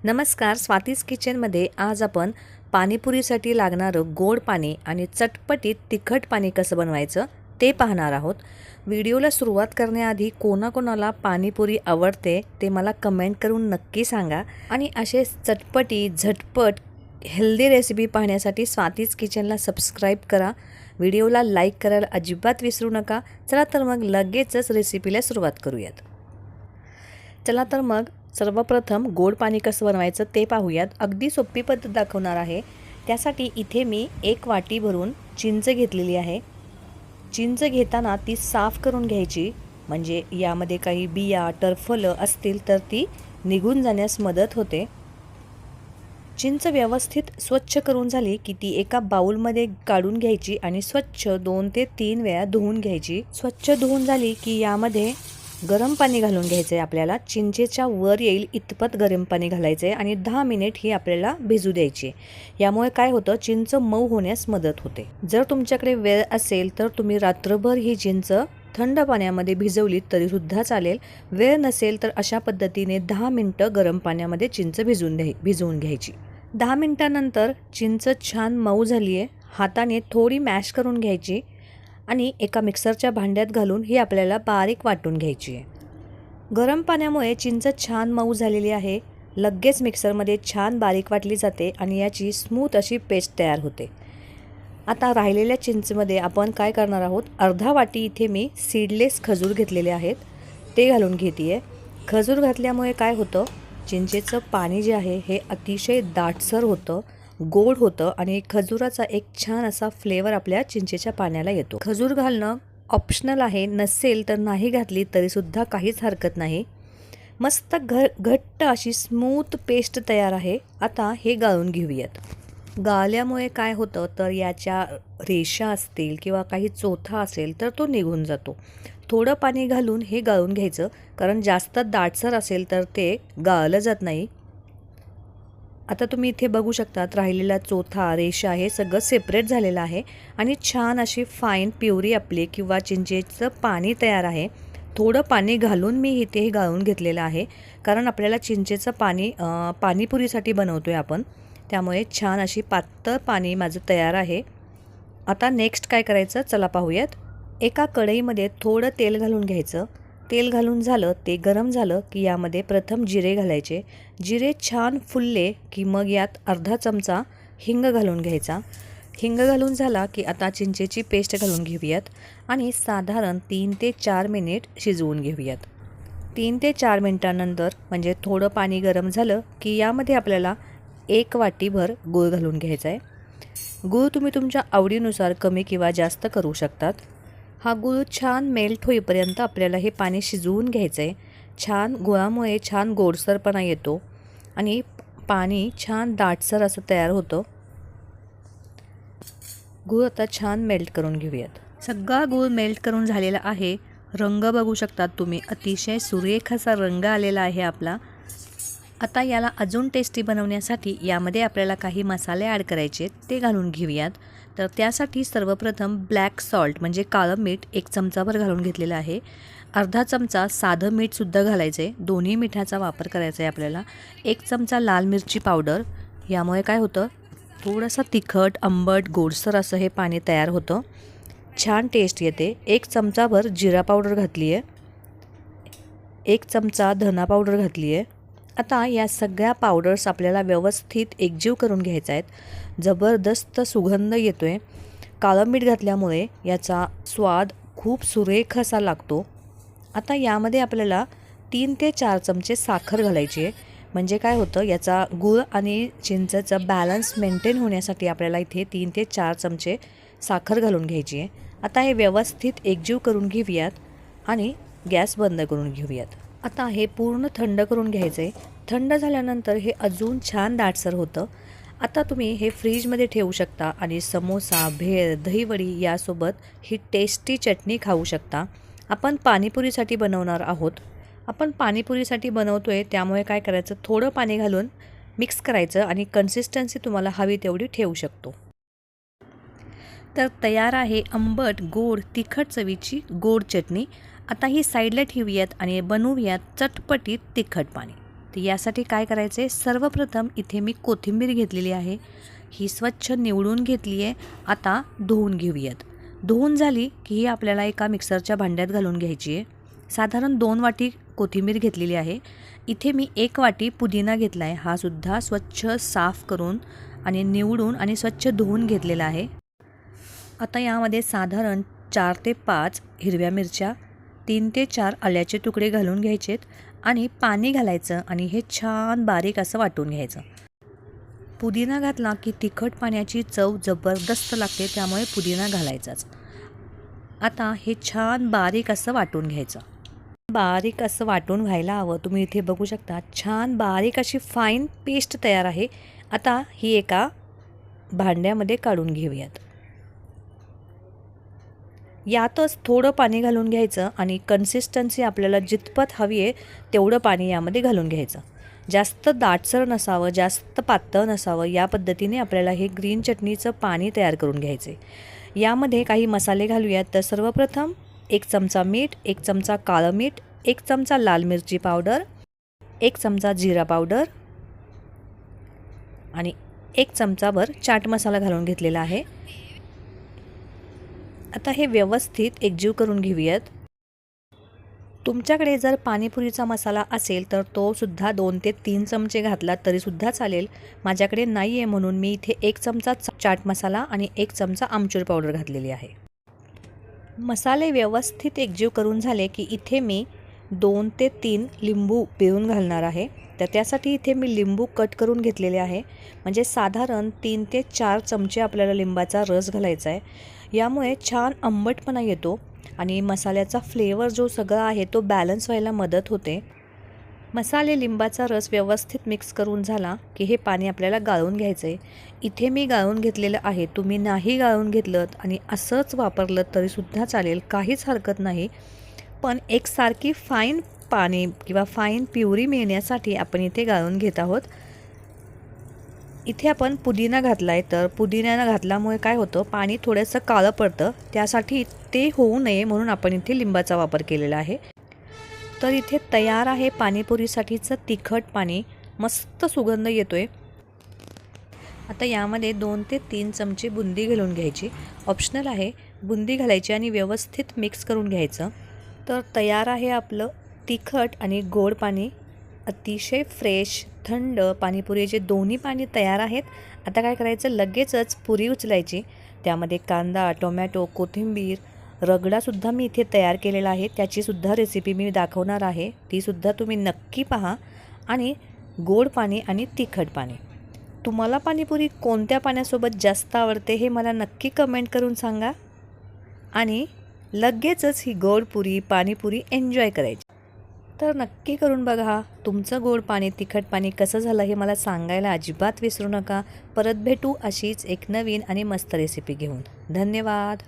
नमस्कार, स्वातीज किचनमध्ये आज आपण पाणीपुरीसाठी लागणारं गोड पाणी आणि चटपटीत तिखट पाणी कसं बनवायचं ते पाहणार आहोत। व्हिडिओला सुरुवात करण्याआधी कोणाकोणाला पाणीपुरी आवडते ते मला कमेंट करून नक्की सांगा आणि असे चटपटी झटपट हेल्दी रेसिपी पाहण्यासाठी स्वातीज किचनला सबस्क्राईब करा। व्हिडिओला लाईक करायला अजिबात विसरू नका। चला तर मग लगेचच रेसिपीला सुरुवात करूयात। चला तर मग सर्वप्रथम गोड पाणी कसं बनवायचं ते पाहूयात। अगदी सोपी पद्धत दाखवणार आहे। त्यासाठी इथे मी 1 वाटी भरून चिंच घेतलेली आहे। चिंच घेताना ती साफ करून घ्यायची, म्हणजे यामध्ये काही बिया टरफलं असतील तर ती निघून जाण्यास मदत होते। चिंच व्यवस्थित स्वच्छ करून झाली की ती एका बाउलमध्ये काढून घ्यायची आणि स्वच्छ 2 ते 3 वेळा धुवून घ्यायची। स्वच्छ धुवून झाली की यामध्ये गरम पाणी घालून घ्यायचे। आपल्याला चिंचेच्या वर येईल इतपत गरम पाणी घालायचे आणि 10 मिनिट ही आपल्याला भिजू द्यायची। यामुळे काय होतं, चिंच मऊ होण्यास मदत होते। जर तुमच्याकडे वेळ असेल तर तुम्ही रात्रभर ही चिंच थंड पाण्यामध्ये भिजवली तरी सुद्धा चालेल। वेळ नसेल तर अशा पद्धतीने 10 मिनिटं गरम पाण्यामध्ये चिंच भिजवून घ्यायची। 10 मिनिटांनंतर चिंच छान मऊ झाली आहे। हाताने थोडी मॅश करून घ्यायची आणि एका मिक्सरच्या भांड्यात घालून ही आपल्याला बारीक वाटून घ्यायची आहे। गरम पाण्यामुळे चिंच छान मऊ झालेली आहे। लगेच मिक्सरमध्ये छान बारीक वाटली जाते आणि याची स्मूथ अशी पेस्ट तयार होते। आता राहिलेल्या चिंचमध्ये आपण काय करणार आहोत, अर्धा वाटी इथे मी सीडलेस खजूर घेतलेले आहेत ते घालून घेते। खजूर घातल्यामुळे काय होतं, चिंचेचं पाणी जे आहे हे अतिशय दाटसर होतं, गोड होतं आणि खजुराचा एक छान असा फ्लेवर आपल्या चिंचेच्या पाण्याला येतो। खजूर घालणं ऑप्शनल आहे, नसेल तर नाही घातली तरी सुद्धा काहीच हरकत नाही। मस्त घट्ट अशी स्मूथ पेस्ट तयार आहे। आता हे गाळून घेऊयात। गाळल्यामुळे काय होतं तर याच्या रेषा असतील किंवा काही चोथा असेल तर तो निघून जातो। थोडं पाणी घालून हे गाळून घ्यायचं, कारण जास्त दाटसर असेल तर ते गाळलं जात नाही। आता तुम्ही इथे बघू शकतात राहिलेला चोथा रेषा हे सगळं सेपरेट झालेलं आहे आणि छान अशी फाईन प्युरी आपली किंवा चिंचेचं पाणी तयार आहे। थोडं पाणी घालून मी इथे हे गाळून घेतलेलं आहे, कारण आपल्याला चिंचेचं पाणी पाणीपुरीसाठी बनवतोय आपण, त्यामुळे छान अशी पातळ पाणी माझं तयार आहे। आता नेक्स्ट काय करायचं चला पाहूयात। एका कढईमध्ये थोडं तेल घालून घ्यायचं। तेल घालून झालं ते गरम झालं की यामध्ये प्रथम जिरे घालायचे। जिरे छान फुलले की मग यात अर्धा चमचा हिंग घालून घ्यायचा। हिंग घालून झाला की आता चिंचेची पेस्ट घालून घेऊयात आणि साधारण 3 ते 4 मिनिट शिजवून घेऊयात। 3 ते 4 मिनिटांनंतर म्हणजे थोडं पाणी गरम झालं की यामध्ये आपल्याला 1 वाटीभर गूळ घालून घ्यायचा आहे। गूळ तुम्ही तुमच्या आवडीनुसार कमी किंवा जास्त करू शकतात। हा गूळ छान मेल्ट होईपर्यंत आपल्याला हे पाणी शिजवून घ्यायचं आहे। छान गुळामुळे छान गोडसरपणा येतो आणि पाणी छान दाटसर असं तयार होतं। गूळ आता छान मेल्ट करून घेऊयात। सगळा गूळ मेल्ट करून झालेला आहे। रंग बघू शकतात तुम्ही, अतिशय सुरेख असा रंग आलेला आहे आपला। आता याला अजून टेस्टी बनवण्यासाठी यामध्ये आपल्याला काही मसाले ॲड करायचे ते घालून घेऊयात। तर त्यासाठी सर्वप्रथम ब्लॅक सॉल्ट म्हणजे काळं मीठ 1 चमचाभर घालून घेतलेलं आहे। अर्धा चमचा साधं मीठसुद्धा घालायचं आहे, दोन्ही मिठाचा वापर करायचा आहे आपल्याला। 1 चमचा लाल मिरची पावडर, यामुळे काय होतं थोडंसं तिखट आंबट गोडसर असं हे पाणी तयार होतं, छान टेस्ट येते। 1 चमचाभर जिरा पावडर घातली आहे। 1 चमचा धना पावडर घातली आहे। आता या सगळ्या पावडर्स आपल्याला व्यवस्थित एकजीव करून घ्यायचा आहेत। जबरदस्त सुगंध येतोय। काळं मीठ घातल्यामुळे याचा स्वाद खूप सुरेख असा लागतो। आता यामध्ये आपल्याला 3 ते 4 चमचे साखर घालायची आहे, म्हणजे काय होतं याचा गूळ आणि चिंचेचा बॅलन्स मेंटेन होण्यासाठी आपल्याला इथे 3 ते 4 चमचे साखर घालून घ्यायची आहे। आता हे व्यवस्थित एकजीव करून घेऊयात आणि गॅस बंद करून घेऊयात। आता हे पूर्ण थंड करून घ्यायचं आहे। थंड झाल्यानंतर हे अजून छान दाटसर होतं। आता तुम्ही हे फ्रीजमध्ये ठेवू शकता आणि समोसा, भेळ, दहीवडी यासोबत ही टेस्टी चटणी खाऊ शकता। आपण पाणीपुरीसाठी बनवणार आहोत। आपण पाणीपुरीसाठी बनवतोय त्यामुळे काय करायचं, थोडं पाणी घालून मिक्स करायचं आणि कन्सिस्टन्सी तुम्हाला हवी तेवढी ठेवू शकतो। तर तयार आहे आंबट गोड तिखट चवीची गोड चटणी। आता ही साईडला ठेवूयात आणि बनवूयात चटपटीत तिखट पाणी। तर यासाठी काय करायचं आहे, सर्वप्रथम इथे मी कोथिंबीर घेतलेली आहे, ही स्वच्छ निवडून घेतली आहे. आता धुवून घेऊयात. धुवून झाली की ही आपल्याला एका मिक्सरच्या भांड्यात घालून घ्यायची आहे. साधारण 2 वाटी कोथिंबीर घेतलेली आहे. इथे मी 1 वाटी पुदिना घेतला आहे, हा सुद्धा स्वच्छ साफ करून आणि निवडून आणि स्वच्छ धुवून घेतलेला आहे. आता यामध्ये साधारण 4 ते 5 हिरव्या मिरच्या, 3 ते 4 आल्याचे तुकडे घालून घ्यायचेत आणि पाणी घालायचं आणि हे छान बारीक असं वाटून घ्यायचं. पुदिना घातला की तिखट पाण्याची चव जबरदस्त लागते, त्यामुळे पुदिना घालायचाच. आता हे छान बारीक असं वाटून घ्यायचं. बारीक असं वाटून व्हायला हवं. तुम्ही इथे बघू शकता छान बारीक अशी फाईन पेस्ट तयार आहे. आता ही एका भांड्यामध्ये काढून घेऊयात. यातच थोडं पाणी घालून घ्यायचं आणि कन्सिस्टन्सी आपल्याला जितपत हवी आहे तेवढं पाणी यामध्ये घालून घ्यायचं. जास्त दाटसर नसावं, जास्त पातळ नसावं, या पद्धतीने आपल्याला हे ग्रीन चटणीचं पाणी तयार करून घ्यायचं आहे. यामध्ये काही मसाले घालूयात. तर सर्वप्रथम 1 चमचा मीठ, 1 चमचा काळं मीठ, 1 चमचा लाल मिरची पावडर, 1 चमचा जिरा पावडर आणि 1 चमचाभर चाट मसाला घालून घेतलेला आहे. आता हे व्यवस्थित एकजीव करून घेऊयात. तुमच्याकडे जर पाणीपुरीचा मसाला असेल तर तो सुद्धा 2 ते 3 चमचे घातला तरीसुद्धा चालेल. माझ्याकडे नाही आहे म्हणून मी इथे 1 चमचा चाट मसाला आणि 1 चमचा आमचूर पावडर घातलेली आहे. मसाले व्यवस्थित एकजीव करून झाले की इथे मी 2 ते 3 लिंबू पिळून घालणार आहे. तर त्यासाठी इथे मी लिंबू कट करून घेतलेले आहे. म्हणजे साधारण 3 ते 4 चमचे आपल्याला लिंबाचा रस घालायचा आहे. यामुळे छान आंबटपणा येतो आणि मसाल्याचा फ्लेवर जो सगळा आहे तो बॅलन्स व्हायला मदत होते. मसाले लिंबाचा रस व्यवस्थित मिक्स करून झाला की हे पाणी आपल्याला गाळून घ्यायचं आहे. इथे मी गाळून घेतलेलं आहे. तुम्ही नाही गाळून घेतलं आणि असंच वापरलं तरीसुद्धा चालेल, काहीच हरकत नाही. पण एकसारखी फाईन पाणी किंवा फाईन प्युरी मिळण्यासाठी आपण इथे गाळून घेत आहोत. इथे आपण पुदिना घातला आहे, तर पुदिना घातल्यामुळे काय होतं, पाणी थोडंसं काळं पडतं. त्यासाठी ते होऊ नये म्हणून आपण इथे लिंबाचा वापर केलेला आहे. तर इथे तयार आहे पाणीपुरीसाठीचं तिखट पाणी. मस्त सुगंध येतोय. आता यामध्ये 2 ते 3 चमचे बुंदी घालून घ्यायची. ऑप्शनल आहे, बुंदी घालायची आणि व्यवस्थित मिक्स करून घ्यायचं. तर तयार आहे आपलं तिखट आणि गोड पाणी. अतिशय फ्रेश थंड पाणीपुरीचे दोन्ही पाणी तयार आहेत. आता काय करायचं, लगेचच पुरी उचलायची. त्यामध्ये कांदा, टोमॅटो, कोथिंबीर, रगडासुद्धा मी इथे तयार केलेला आहे. त्याचीसुद्धा रेसिपी मी दाखवणार आहे, तीसुद्धा तुम्ही नक्की पहा. आणि गोड पाणी आणि तिखट पाणी. तुम्हाला पाणीपुरी कोणत्या पाण्यासोबत जास्त आवडते हे मला नक्की कमेंट करून सांगा. आणि लगेचच ही गोड पुरी पाणीपुरी एन्जॉय करायची. तर नक्की करून बघा. तुमचं गोड पाणी तिखट पाणी कसं झालं हे मला सांगायला अजिबात विसरू नका. परत भेटू अशीच एक नवीन आणि मस्त रेसिपी घेऊन. धन्यवाद.